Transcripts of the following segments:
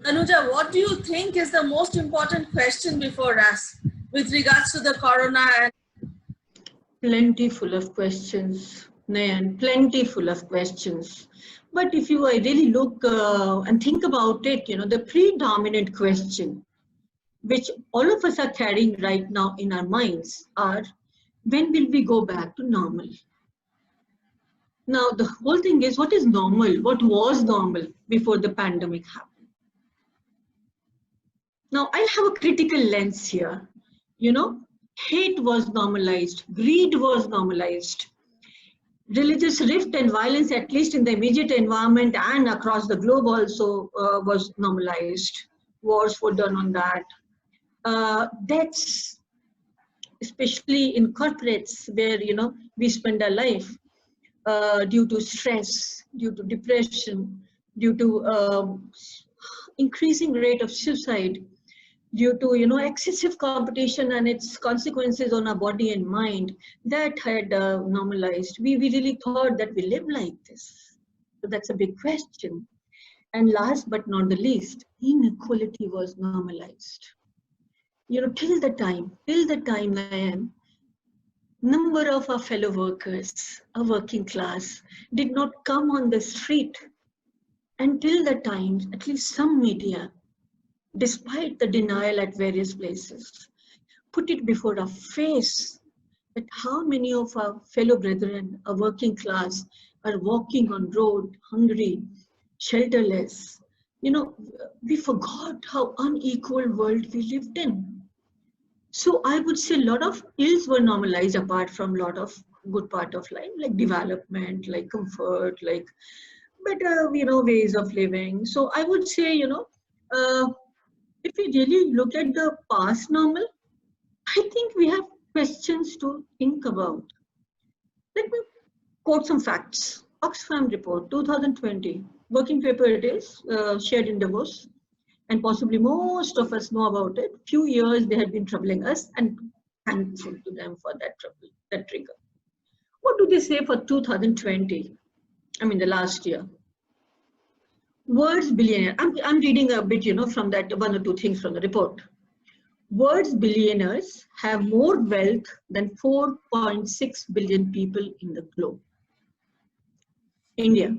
Tanuja, what do you think is the most important question before us with regards to the corona? And Plenty full of questions, Nayan, plenty full of questions. But if you really look and think about it, the predominant question, which all of us are carrying right now in our minds, are when will we go back to normal? Now, the whole thing is, what is normal? What was normal before the pandemic happened? Now, I have a critical lens here. Hate was normalized, greed was normalized, religious rift and violence, at least in the immediate environment and across the globe also, was normalized. Wars were done on that. Deaths, especially in corporates where, we spend our life due to stress, due to depression, due to increasing rate of suicide, due to excessive competition and its consequences on our body and mind, that had normalized. We really thought that we live like this. So that's a big question. And last but not the least, inequality was normalized. Till the time I am, number of our fellow workers, our working class, did not come on the street until the time, at least some media, despite the denial at various places, put it before our face that how many of our fellow brethren, our working class, are walking on road, hungry, shelterless. We forgot how unequal world we lived in. So I would say a lot of ills were normalized apart from a lot of good part of life, like development, like comfort, like better, ways of living. So I would say, if we really look at the past normal, I think we have questions to think about. Let me quote some facts. Oxfam report 2020, working paper it is, shared in Davos, and possibly most of us know about it. Few years they had been troubling us, and thankful to them for that trouble, that trigger. What do they say for 2020? I mean the last year. World's billionaire. I'm reading a bit, from that one or two things from the report. World's billionaires have more wealth than 4.6 billion people in the globe. India.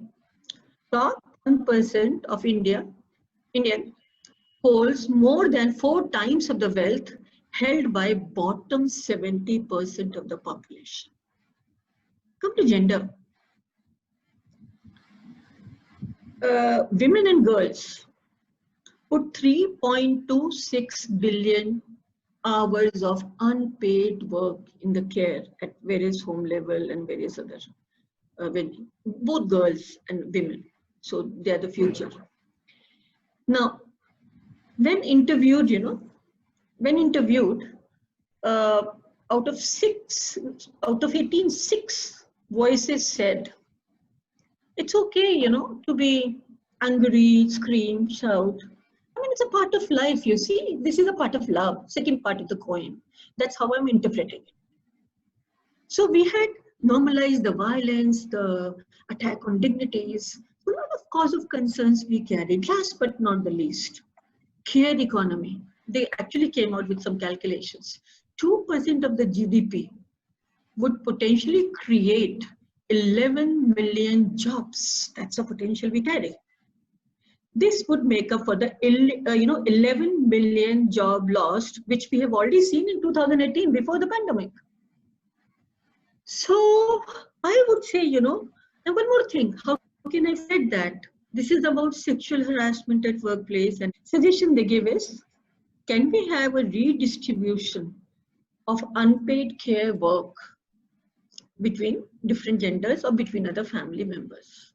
Top 1% of Indian holds more than 4 times of the wealth held by bottom 70% of the population. Come to gender. Women and girls put 3.26 billion hours of unpaid work in the care at various home level and various other women, both girls and women. So they are the future. Now, when interviewed, out of 18, 6 voices said, it's okay, to be angry, scream, shout. I mean, it's a part of life, you see. This is a part of love, second part of the coin. That's how I'm interpreting it. So we had normalized the violence, the attack on dignities, a lot of cause of concerns we carried. Last but not the least, care economy. They actually came out with some calculations. 2% of the GDP would potentially create 11 million jobs. That's the potential we carry. This would make up for the 11 million job lost, which we have already seen in 2018 before the pandemic. So I would say, and one more thing, how can I say that? This is about sexual harassment at workplace, and suggestion they give is, can we have a redistribution of unpaid care work between different genders or between other family members?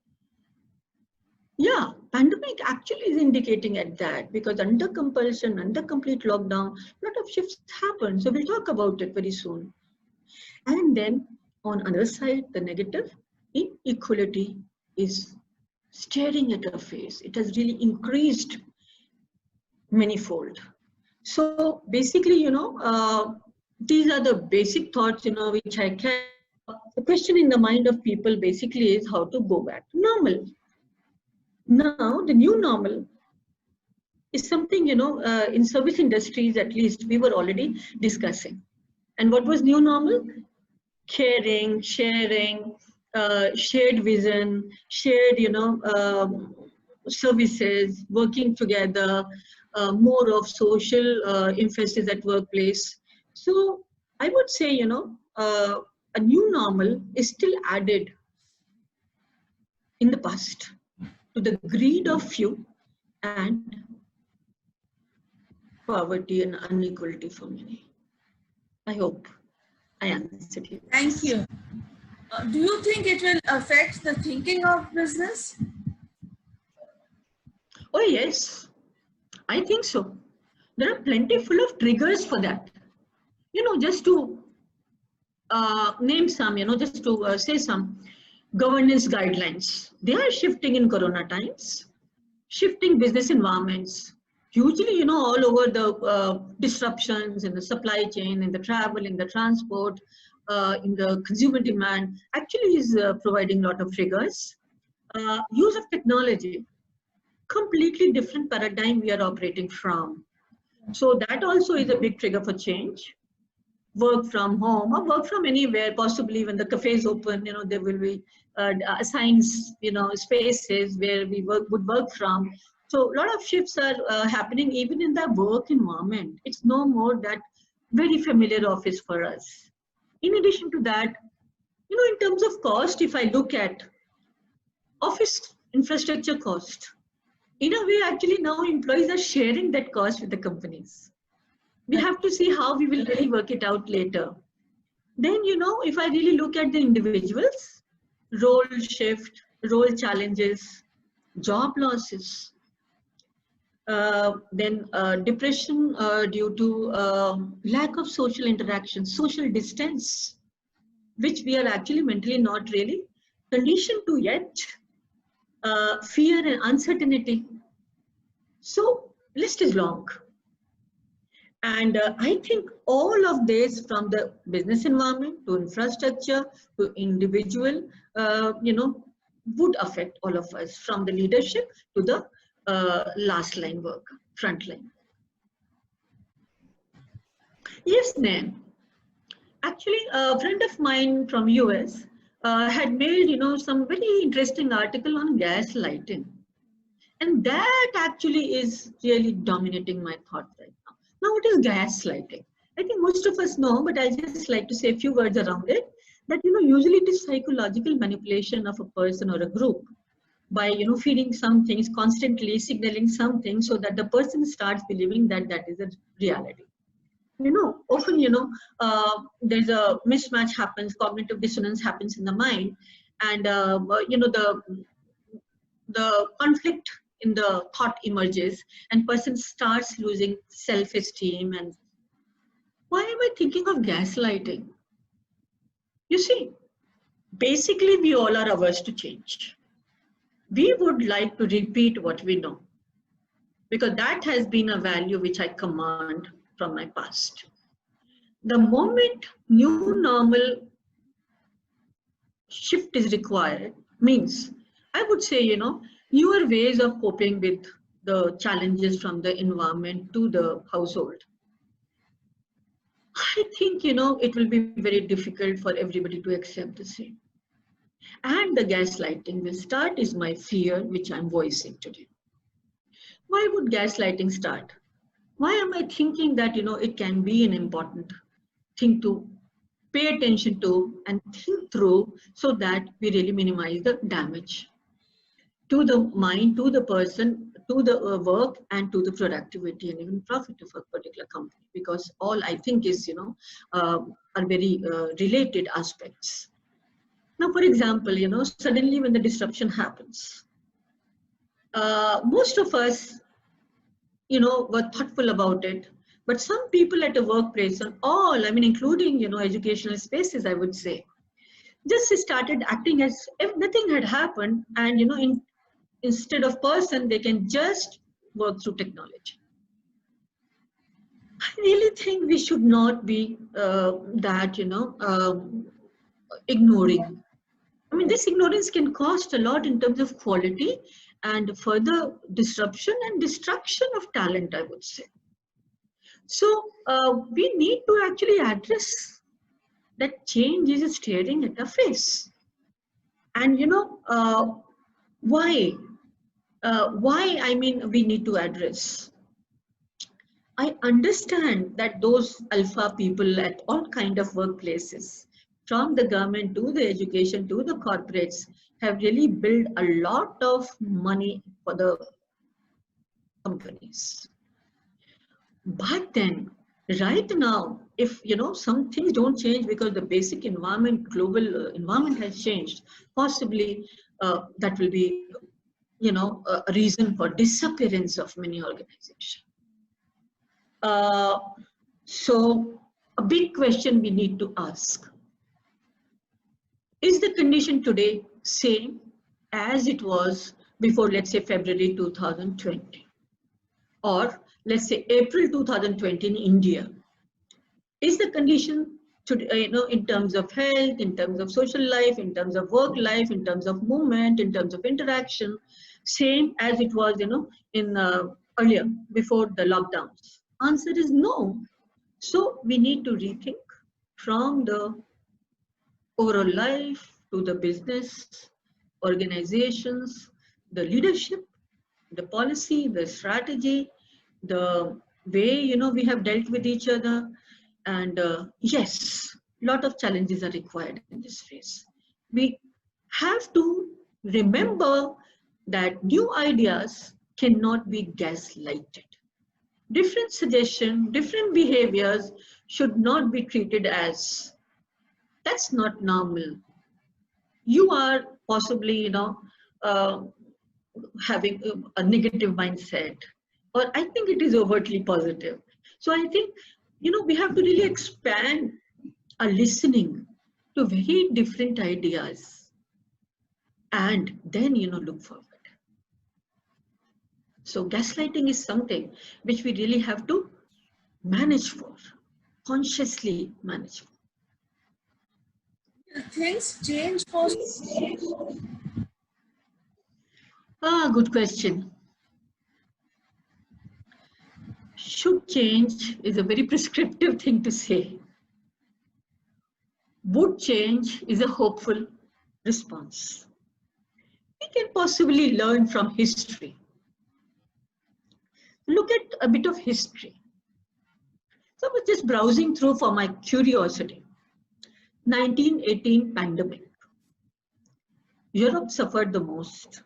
Yeah, pandemic actually is indicating at that, because under compulsion, under complete lockdown, a lot of shifts happen. So we'll talk about it very soon. And then on other side, the negative, inequality is staring at our face. It has really increased manifold. So basically, these are the basic thoughts, which I can. The question in the mind of people basically is how to go back to normal. Now, the new normal is something, in service industries, at least, we were already discussing. And what was new normal? Caring, sharing, shared vision, shared, services, working together, more of social emphasis at workplace. So I would say, a new normal is still added in the past to the greed of few and poverty and inequality for many. I hope I answered you. Thank you. Do you think it will affect the thinking of business? Oh yes, I think so. There are plenty full of triggers for that. Just to name some, just to say some governance guidelines. They are shifting in Corona times, shifting business environments. Hugely, all over the disruptions in the supply chain, in the travel, in the transport, in the consumer demand, actually is providing a lot of triggers. Use of technology, completely different paradigm we are operating from. So that also is a big trigger for change. Work from home or work from anywhere, possibly when the cafes open, there will be assigned, spaces where we would work from. So a lot of shifts are happening even in the work environment. It's no more that very familiar office for us. In addition to that, in terms of cost, if I look at office infrastructure cost, in a way, actually now employees are sharing that cost with the companies. We have to see how we will really work it out later. Then, if I really look at the individuals, role shift, role challenges, job losses, then depression due to lack of social interaction, social distance, which we are actually mentally not really conditioned to yet, fear and uncertainty. So list is long. And I think all of this, from the business environment to infrastructure to individual, would affect all of us, from the leadership to the last line worker, front line. Yes, Nayan. Actually, a friend of mine from US had made, some very interesting article on gaslighting. And that actually is really dominating my thought right now. Now, what is gaslighting? I think most of us know, but I just like to say a few words around it. That, usually it is psychological manipulation of a person or a group by, feeding some things, constantly signaling something so that the person starts believing that that is a reality. Often, there's a mismatch happens, cognitive dissonance happens in the mind, and, the conflict in the thought emerges, and person starts losing self-esteem. And why am I thinking of gaslighting? You see, basically we all are averse to change. We would like to repeat what we know, because that has been a value which I command from my past. The moment new normal shift is required, means, I would say, newer ways of coping with the challenges from the environment to the household. I think, it will be very difficult for everybody to accept the same. And the gaslighting will start, is my fear, which I'm voicing today. Why would gaslighting start? Why am I thinking that, it can be an important thing to pay attention to and think through, so that we really minimize the damage to the mind, to the person, to the work, and to the productivity and even profit of a particular company, because all I think is, are very related aspects. Now, for example, suddenly when the disruption happens, most of us, were thoughtful about it, but some people at a workplace, and all, including, educational spaces, I would say, just started acting as if nothing had happened, and, instead of person, they can just work through technology. I really think we should not be ignoring. This ignorance can cost a lot in terms of quality and further disruption and destruction of talent, I would say. So we need to actually address that change is staring at our face. And why? I mean, we need to address. I understand that those alpha people at all kind of workplaces, from the government to the education to the corporates, have really built a lot of money for the companies. But then, right now, if some things don't change because the basic environment, global environment has changed, possibly that will be, a reason for disappearance of many organizations. So a big question we need to ask: is the condition today same as it was before, let's say, February 2020, or let's say April 2020 in India? Is the condition today, in terms of health, in terms of social life, in terms of work life, in terms of movement, in terms of interaction, same as it was, in earlier, before the lockdowns? Answer is no. So we need to rethink from the overall life to the business, organizations, the leadership, the policy, the strategy, the way we have dealt with each other. And yes, a lot of challenges are required in this phase. We have to remember that new ideas cannot be gaslighted. Different suggestions, different behaviors should not be treated as, that's not normal. You are possibly, having a negative mindset, or I think it is overtly positive. So I think, we have to really expand our listening to very different ideas and then, look forward. So gaslighting is something which we really have to manage for, consciously manage for. Things change for... Good question. Should change is a very prescriptive thing to say. Would change is a hopeful response. We can possibly learn from history. Look at a bit of history. So I was just browsing through for my curiosity. 1918 pandemic. Europe suffered the most,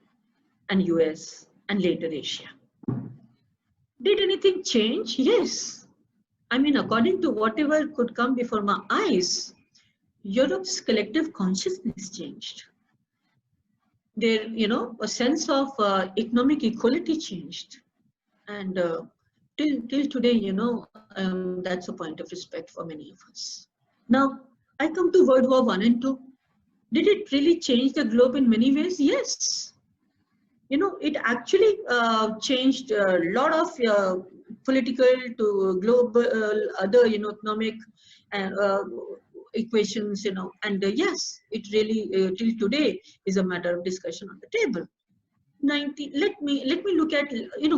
and US, and later Asia. Did anything change? Yes. I mean, according to whatever could come before my eyes, Europe's collective consciousness changed. Their, a sense of economic equality changed. And till today, that's a point of respect for many of us. Now, I come to World War I and II. Did it really change the globe in many ways? Yes. It actually changed a lot of political to global, other, economic and equations, and yes, it really till today is a matter of discussion on the table. Let me look at,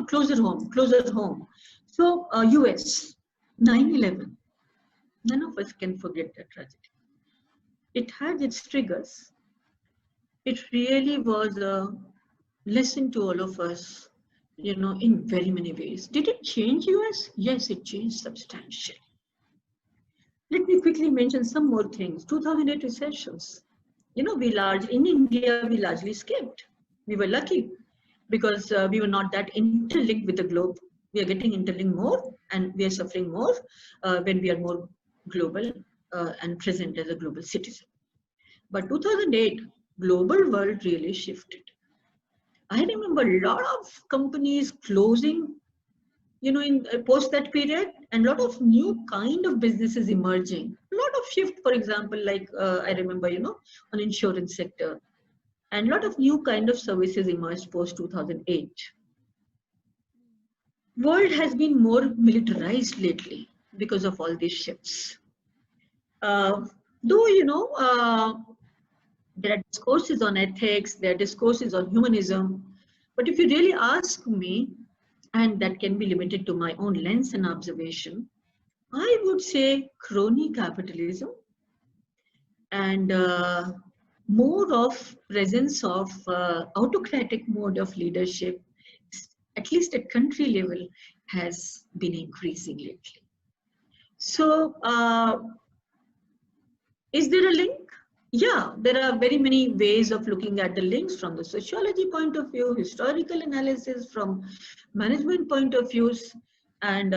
closer home. So US, 9/11. None of us can forget that tragedy. It had its triggers. It really was a lesson to all of us, in very many ways. Did it change US? Yes, it changed substantially. Let me quickly mention some more things. 2008 recessions. In India, we largely skipped. We were lucky because we were not that interlinked with the globe. We are getting interlinked more, and we are suffering more when we are more global and present as a global citizen. But 2008, global world really shifted. I remember a lot of companies closing, in post that period, and a lot of new kind of businesses emerging. A lot of shift, for example, like I remember, on insurance sector, and a lot of new kind of services emerged post 2008. World has been more militarized lately because of all these shifts. Though, there are discourses on ethics, there are discourses on humanism, But if you really ask me, and that can be limited to my own lens and observation, I would say crony capitalism and more of presence of autocratic mode of leadership, at least at country level, has been increasing lately. So, is there a link? Yeah, there are very many ways of looking at the links from the sociology point of view, historical analysis, from management point of views. And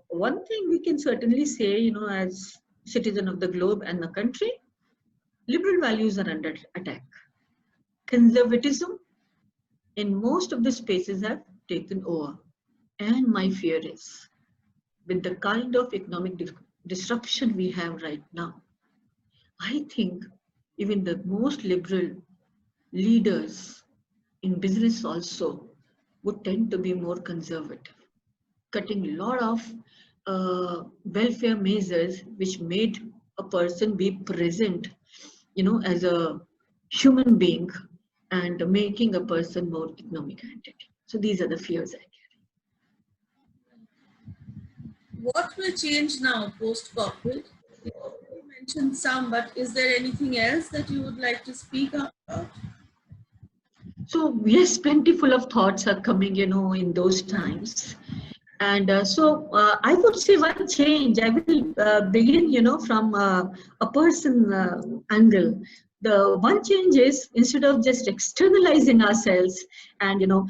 one thing we can certainly say, you know, as citizen of the globe and the country, liberal values are under attack. Conservatism in most of the spaces have taken over. And my fear is, with the kind of economic disruption we have right now, I think even the most liberal leaders in business also would tend to be more conservative, cutting a lot of welfare measures which made a person be present, you know, as a human being and making a person more economic entity. So these are the fears I carry. What will change now post-COVID? You mentioned some, but is there anything else that you would like to speak about? So yes, plentiful of thoughts are coming, you know, in those times. And I would say one change, I will begin, you know, from a person angle. The one change is, instead of just externalizing ourselves and, you know,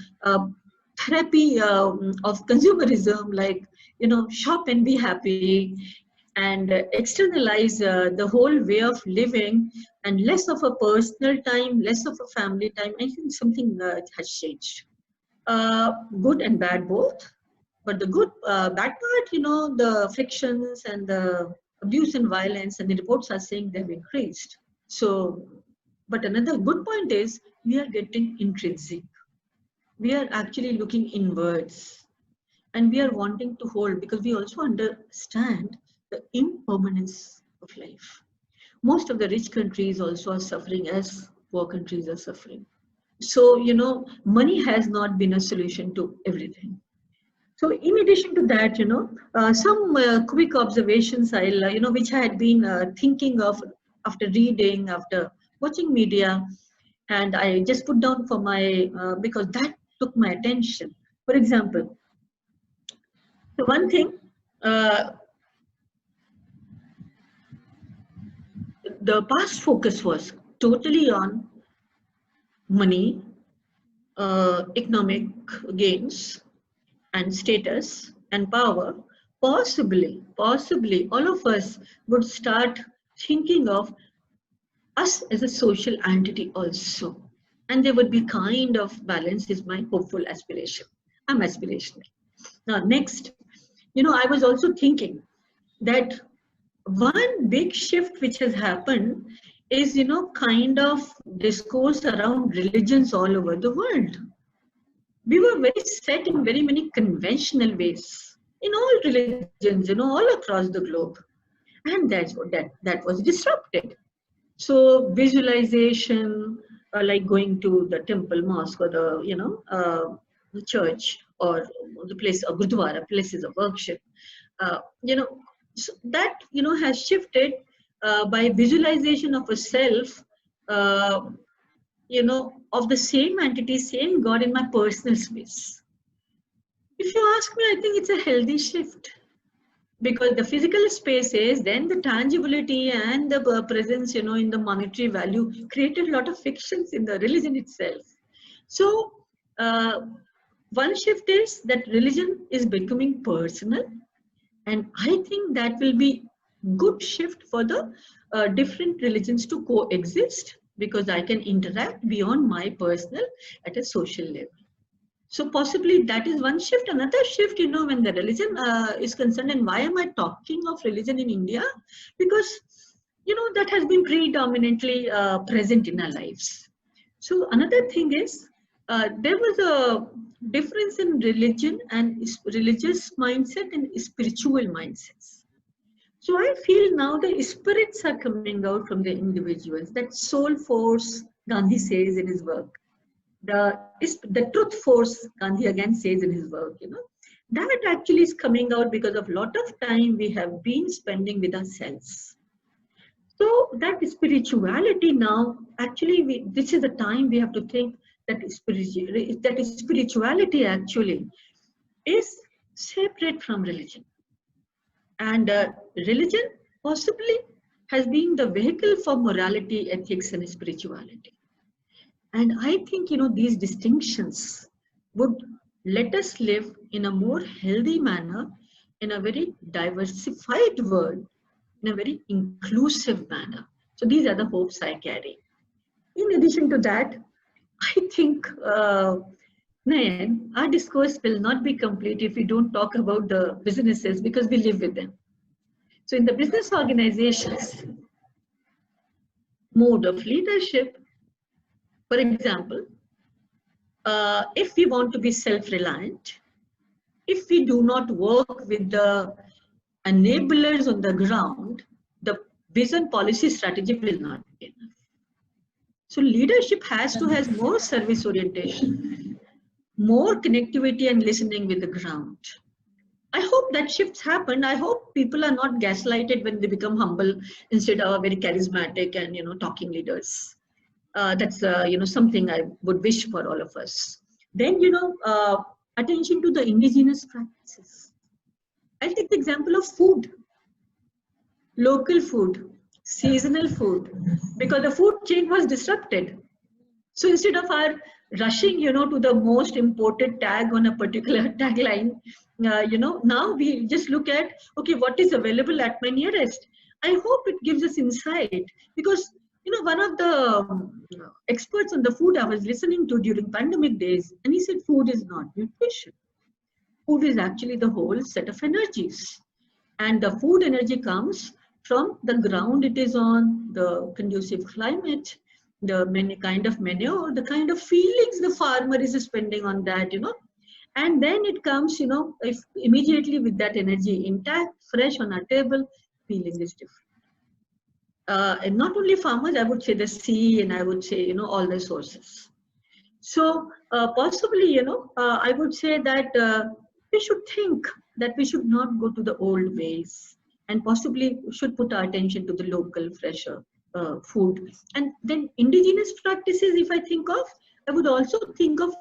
therapy of consumerism, like, you know, shop and be happy, and externalize the whole way of living, and less of a personal time, less of a family time, I think something has changed. Good and bad both. But the bad part, you know, the frictions and the abuse and violence, and the reports are saying they've increased. So, but another good point is we are getting intrinsic. We are actually looking inwards, and we are wanting to hold, because we also understand the impermanence of life. Most of the rich countries also are suffering as poor countries are suffering. So, you know, money has not been a solution to everything. So in addition to that, you know, some quick observations I'll, you know, which I had been thinking of after reading, after watching media, and I just put down for my, because that took my attention. For example, the one thing, the past focus was totally on money, economic gains, and status and power. Possibly all of us would start thinking of us as a social entity also, and there would be kind of balance, is my hopeful aspiration. I'm aspirational. Now next, you know, I was also thinking that one big shift which has happened is, you know, kind of discourse around religions all over the world. We were very set in very many conventional ways in all religions, you know, all across the globe, and that was disrupted. So visualization, like going to the temple, mosque, or the, you know, the church, or the place of gurdwara, places of worship, you know, so that, you know, has shifted by visualization of a self, you know, of the same entity, same God in my personal space. If you ask me, I think it's a healthy shift, because the physical spaces, then the tangibility and the presence, you know, in the monetary value created a lot of fictions in the religion itself. So one shift is that religion is becoming personal, and I think that will be good shift for the different religions to coexist, because I can interact beyond my personal at a social level. So possibly that is one shift. Another shift, you know, when the religion is concerned, and why am I talking of religion in India? Because, you know, that has been predominantly present in our lives. So another thing is, there was a difference in religion and religious mindset and spiritual mindsets. So I feel now the spirits are coming out from the individuals, that soul force Gandhi says in his work. the truth force, Gandhi again says in his work, that actually is coming out because of a lot of time we have been spending with ourselves. So that spirituality now, actually, this is the time we have to think that spirituality actually is separate from religion. And religion possibly has been the vehicle for morality, ethics, and spirituality. And I think, these distinctions would let us live in a more healthy manner, in a very diversified world, in a very inclusive manner. So these are the hopes I carry. In addition to that, I think, Nayan, our discourse will not be complete if we don't talk about the businesses, because we live with them. So in the business organizations, mode of leadership, for example, if we want to be self-reliant, if we do not work with the enablers on the ground, the vision, policy, strategy will not be enough. So leadership has to have more service orientation, more connectivity and listening with the ground. I hope that shifts happen. I hope people are not gaslighted when they become humble instead of very charismatic and talking leaders. That's something I would wish for all of us. Then attention to the indigenous practices. I'll take the example of food, local food, seasonal food, because the food chain was disrupted. So instead of our rushing, to the most imported tag on a particular tagline, now we just look at, okay, what is available at my nearest. I hope it gives us insight, because one of the experts on the food I was listening to during pandemic days, and he said food is not nutrition. Food is actually the whole set of energies. And the food energy comes from the ground it is on, the conducive climate, the many kind of manure, the kind of feelings the farmer is spending on that, and then it comes, if immediately with that energy intact, fresh on our table, feeling is different. And not only farmers, I would say the sea, and I would say, all the sources. So possibly, I would say that we should think that we should not go to the old ways, and possibly should put our attention to the local, fresher food. And then indigenous practices, if I think of, I would also think of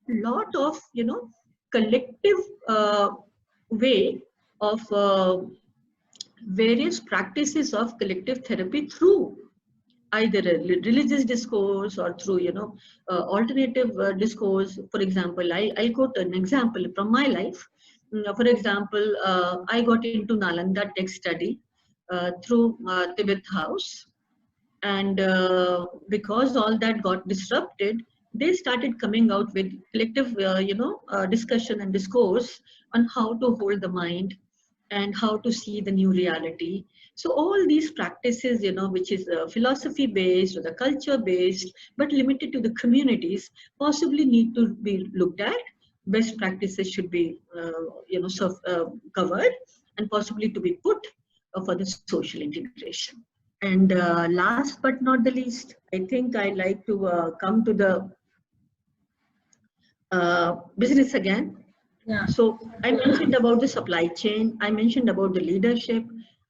a lot of, collective way of various practices of collective therapy through either a religious discourse or through, alternative discourse. For example, I quote an example from my life. For example, I got into Nalanda text study through Tibet House. And because all that got disrupted, they started coming out with collective, discussion and discourse on how to hold the mind and how to see the new reality. So all these practices, which is philosophy based or the culture based, but limited to the communities, possibly need to be looked at. Best practices should be, covered, and possibly to be put for the social integration. And last but not the least, I think I'd like to come to the business again. Yeah. So I mentioned about the supply chain, I mentioned about the leadership.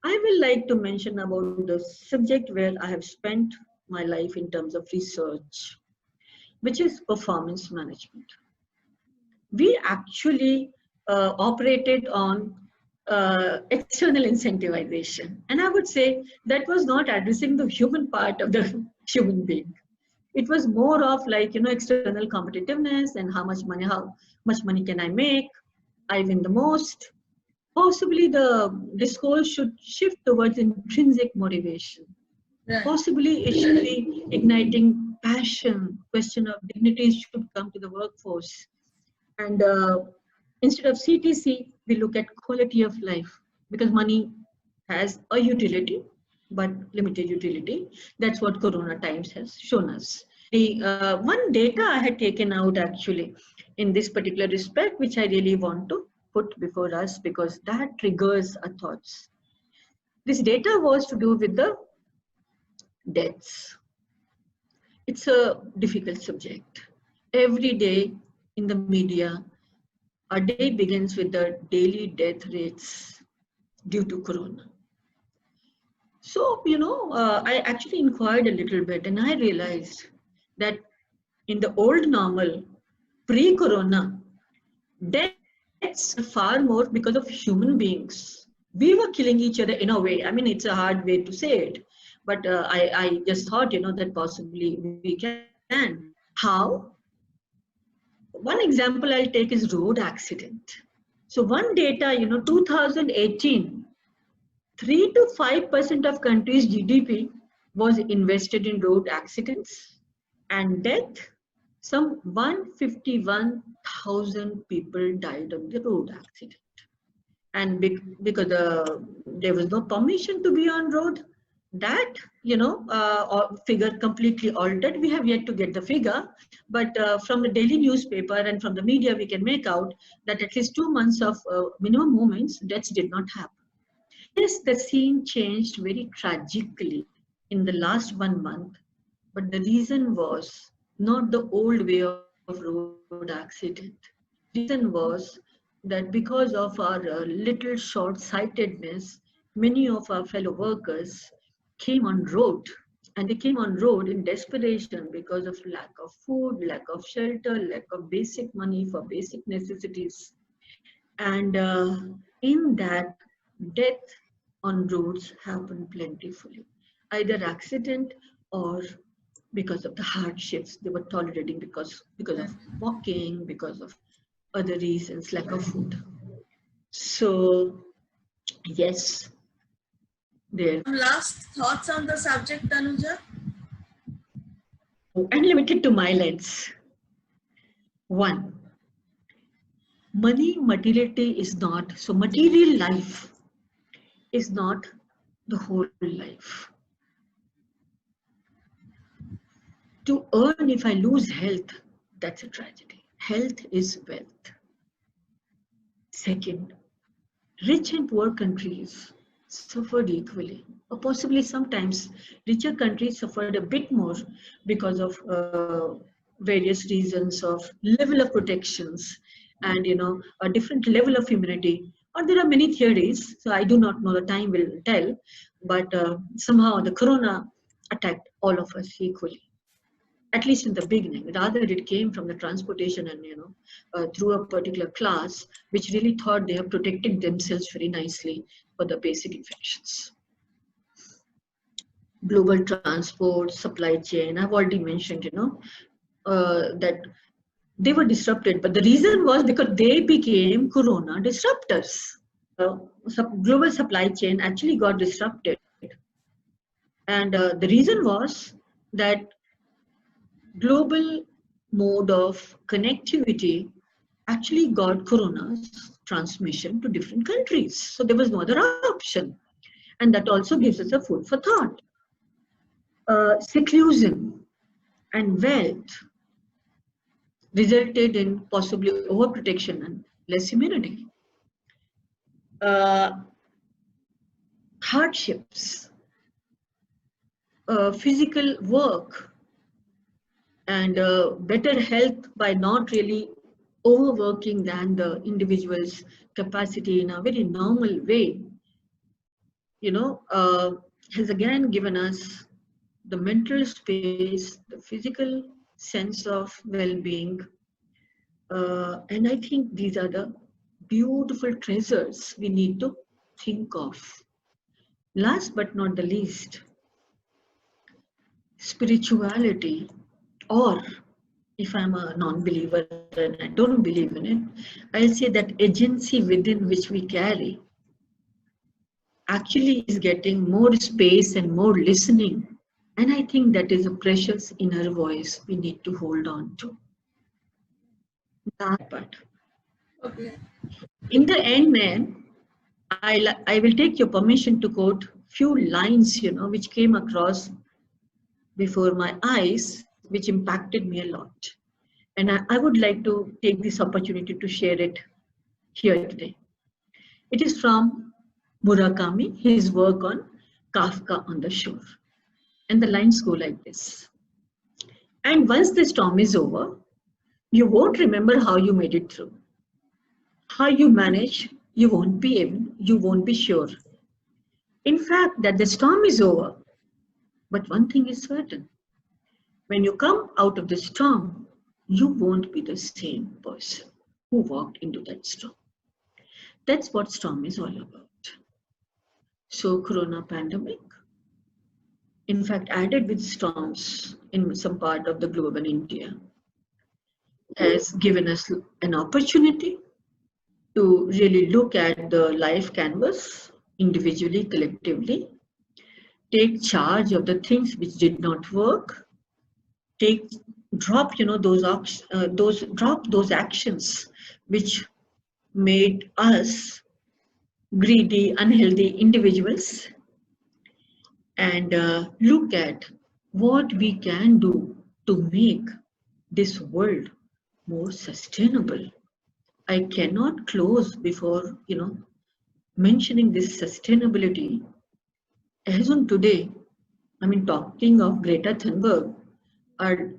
I will like to mention about the subject where I have spent my life in terms of research, which is performance management. We actually operated on external incentivization. And I would say that was not addressing the human part of the human being. It was more of like, external competitiveness and how much money can I make? I win the most. Possibly the discourse should shift towards intrinsic motivation. Right. Possibly it should be igniting passion, question of dignity should come to the workforce. And instead of CTC, we look at quality of life, because money has a utility, but limited utility. That's what Corona times has shown us. The one data I had taken out actually in this particular respect, which I really want to put before us, because that triggers our thoughts. This data was to do with the deaths. It's a difficult subject. every day in the media, our day begins with the daily death rates due to corona. So, I actually inquired a little bit and I realized that in the old normal, pre-corona, deaths were far more because of human beings. We were killing each other in a way. I mean, it's a hard way to say it, but I just thought, that possibly we can. How? One example I'll take is road accident. So one data, 2018, 3 to 5% of country's GDP was invested in road accidents, and death, some 151,000 people died on the road accident. And because there was no permission to be on road, that figure completely altered. We have yet to get the figure, but from the daily newspaper and from the media we can make out that at least 2 months of minimum movements, deaths did not happen. Yes, the scene changed very tragically in the last 1 month, but the reason was not the old way of road accident. Reason was that because of our little short-sightedness, many of our fellow workers came on road, and they came on road in desperation because of lack of food, lack of shelter, lack of basic money for basic necessities. And in that, death on roads happened plentifully, either accident or because of the hardships they were tolerating because of walking, because of other reasons, lack of food. So, yes, there. Last thoughts on the subject, Tanuja? And limited to my lens. 1, money, materiality is not, so material life is not the whole life. To earn, if I lose health, that's a tragedy. Health is wealth. Second, rich and poor countries suffered equally, or possibly sometimes richer countries suffered a bit more because of various reasons of level of protections and a different level of immunity. Or there are many theories, so I do not know, the time will tell, but somehow the corona attacked all of us equally. At least in the beginning, rather it came from the transportation and through a particular class which really thought they have protected themselves very nicely for the basic infections. Global transport, supply chain, I've already mentioned, that they were disrupted, but the reason was because they became corona disruptors. Global supply chain actually got disrupted, and the reason was that global mode of connectivity actually got corona's transmission to different countries. So there was no other option. And that also gives us a food for thought. Seclusion and wealth resulted in possibly overprotection and less immunity. Hardships, physical work, and better health by not really overworking than the individual's capacity in a very normal way, has again given us the mental space, the physical sense of well-being. And I think these are the beautiful treasures we need to think of. Last but not the least, spirituality, or if I'm a non-believer and I don't believe in it, I'll say that agency within which we carry actually is getting more space and more listening. And I think that is a precious inner voice we need to hold on to. That part. Okay. In the end, man, I will take your permission to quote few lines, which came across before my eyes, which impacted me a lot. And I would like to take this opportunity to share it here today. It is from Murakami, his work on Kafka on the Shore. And the lines go like this. And once the storm is over, You won't remember how you made it through. How you manage, you won't be sure. In fact, that the storm is over. But one thing is certain. When you come out of the storm, you won't be the same person who walked into that storm. That's what storm is all about. So Corona pandemic, in fact, added with storms in some part of the globe and India, has given us an opportunity to really look at the life canvas individually, collectively, take charge of the things which did not work, drop those actions which made us greedy, unhealthy individuals, and look at what we can do to make this world more sustainable. I cannot close before mentioning this sustainability. As on today, I mean, talking of Greta Thunberg, our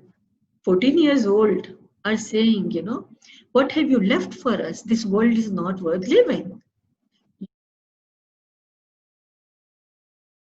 14 years old are saying, what have you left for us? This world is not worth living.